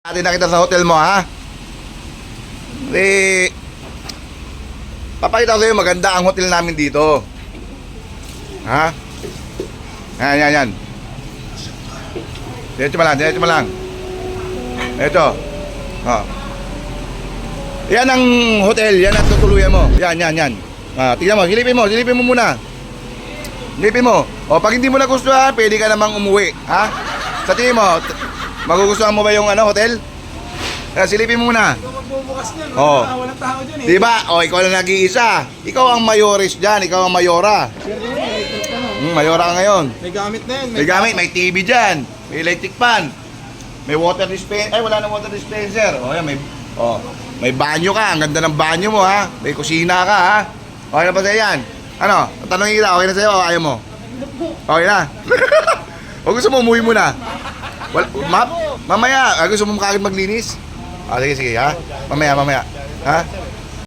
Atin na kita sa hotel mo, ha? Papakita ko sa'yo, maganda ang hotel namin dito. Ha? Yan. Diretso mo lang. Ito. Yan ang hotel, yan ang tutuluyan mo. Yan. Tingnan mo, silipin mo muna. Silipin mo. O, pag hindi mo nagustuhan, pwede ka namang umuwi. Ha? Sa tingin mo, magugustuhan mo ba yung hotel? Silipin mo muna. Ikaw magbubukas niyan, walang tao dyan eh. Diba? O, ikaw lang nag-iisa. Ikaw ang mayores dyan, ikaw ang mayora. Mayora ka ngayon. May gamit na yan. May gamit, may TV dyan. May electric fan. May water dispenser. Ay, wala na water dispenser. O, yan, may banyo ka. Ang ganda ng banyo mo, ha? May kusina ka, ha? Okay na ba sa'yo yan? Ano? Tanongin kita, okay na sa'yo o ayaw mo? Okay na? O gusto mo, umuwi muna? Mamaya, gusto mo kagad maglinis? Sige, ha? Mamaya. Ha?